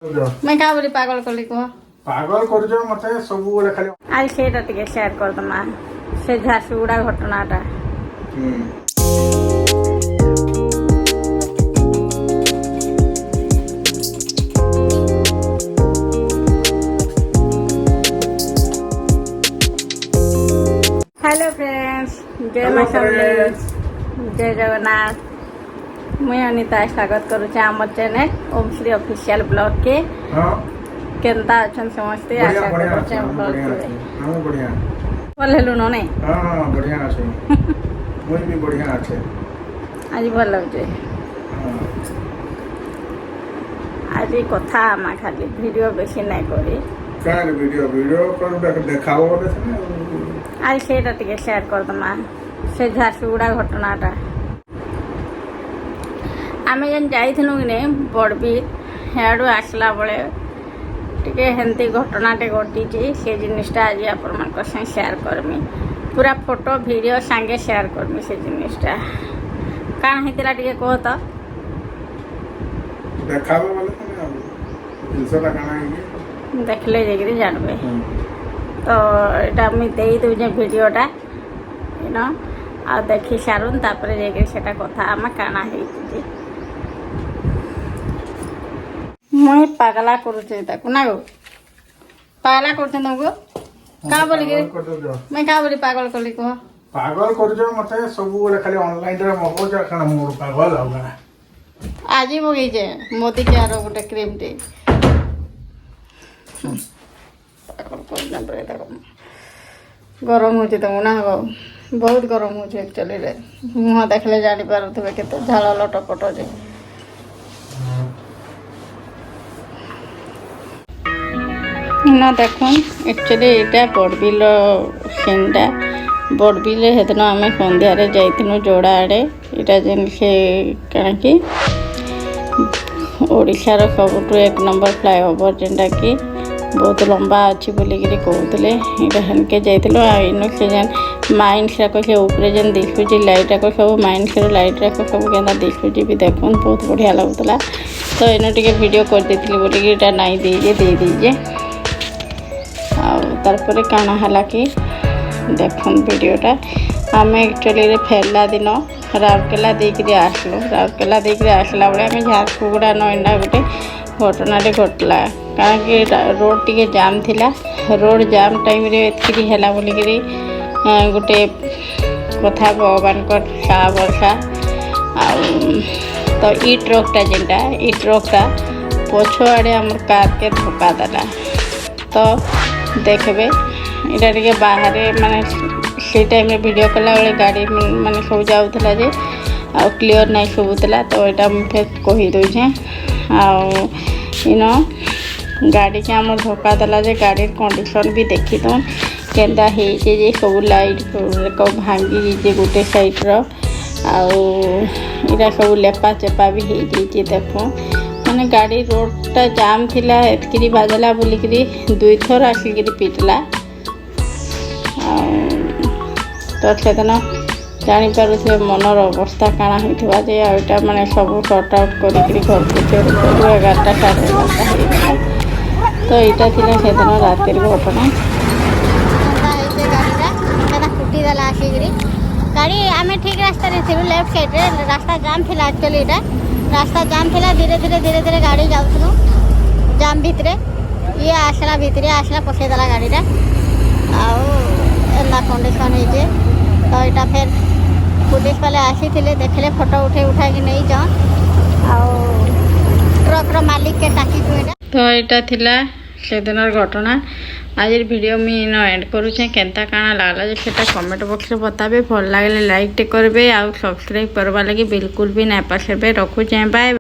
मैं क्या बोली पागल कली कह पागल कर जो मते सब बेले खाली आज सेटा टिके शेयर कर दमा से झारसुगुड़ा घटनाटा हेलो फ्रेंड्स जय मां समलेई जय जगन्नाथ मुई अनिता स्वागत करुचे आम चैनल ओम श्री ऑफिशियल ब्लॉग के हां केनता अछन समझते आशा करुचे ब्लॉग के हम बढ़िया भल हेलु न नै हां बढ़िया আছে मुई भी बढ़िया আছে आज भल लागे आज कथा आमा खाली वीडियो बेसी नै करी कान वीडियो कर देखाओ बोले छने आज सेटा टिके शेयर कर दमा से झारसुगुड़ा घटनाटा आमे जन जाइथिनु कि नै बड़बी हेडु आसला बळे टिके हेंती घटनाटे घटी से जिनिसटा आज आपण मानक संग शेयर करमी पूरा फोटो वीडियो संगे शेयर करमी से जिनिसटा कान हेतिला टिके कह त देखाओ बोले छने जिसला काना है देखले जेगिरी जानबे तो एटा मी देई दउ जे वीडियोटा यू नो आ देखि सारुन तापर जेगिरी सेटा कथा आमा काना हेति मुई पागला करूचे ताकू ना गो पागला करते तुमको का बोली के मैं का बोली पागल कली कह पागल कर जो मते सब बेले खाली ऑनलाइन रे महो जा खाना मोर पागल होगा आज ही मगेजे मोदी के आरो गोटे क्रीम टे पागल करना पड़े गरम हो ना गो बहुत गरम हो एक्चुअली रे मुह देखले जानी पारुथबे केते झाळ लटपट जे ना देखुन एक्चुअली एटा बड़बिल सीनटा बड़बिल हेदिन आम सन्धार जाइनु जोड़ा आड़े यहाँ जेन से कण कि ओडिशार सबुठ एक नंबर फ्लाईओवर जेनटा कि बहुत लंबा अच्छी बोलिकी कहते यहाँ हेनके जाइनु से जेन माइंड जाक से ऊपर जेन दिखुची लाइट जाक सब माइंड से लाइट जाक सब क्या दिखुची भी देखुन बहुत बढ़िया लगुला तो इन टे भिड कर बोलिकी नाई दीजे तारपरे काना हला कि देखुन वीडियोटा आम एक्चुअली फेरला दिन राउरकेला देकर आसलु राउरकेला देकर आसला बेले आम झारसुगुड़ा नईना गोटे घटनाटे घटला कारण कि रोड टी जाम थिला रोड जाम टाइम रे एतकी हैला बोलिकी गोटे कथा भगवान सा वर्षा तो ई ट्रकटा जेनटा ई ट्रकटा पछ आड़े आम कार के धक्का देला तो देखबे इटा टिके बाहर माने से टाइम वीडियो कला बेले गाड़ी माने सब जाऊला जे आ क्लियर नहीं शुभुला तो यहाँ मुझे कही दौचे आनो गाड़ी के आम धक्का देला जे गाड़ी कंडीशन भी देखी दौन केन्ता जे सब लाइट भांगी जे गोटे साइड्र आटा सब लेपा चेपा भी हो देखो मैंने गाड़ी रोडटा जाम थिला एतकी बाजला बोलिकी दुई थर आसिक पिटला तो से दिन जापारे मनर अवस्था काଣା होता जे आटा माने सब सर्ट आउट कर घर को 11टा 11:30 तो यहाँ थी से दिन रातिर घटना गाड़ी आम ठीक रास्ता लेफ्ट साइड रे रास्ता जाम थी एक्चुअली यहाँ रास्ता जाम थिला धीरे धीरे गाड़ी जाऊँ जाम भितर ये आसला भितर आसला पसईदेला गाड़ीटा आला कंडीशन हो तो यहाँ फिर पुलिस वाले आसी देखले फोटो उठा कि नहीं जान ट्रक मालिक के टाकी तो यहाँ थिला से दिन घटना आज वीडियो मुझे एंड करुचे केनता काना लागला जे सेटा कमेंट बॉक्स में बताबे भल लगे लाइक टे करबे आ सब्सक्राइब करवा लगी बिल्कुल भी ना पासबे रखुचे बाय।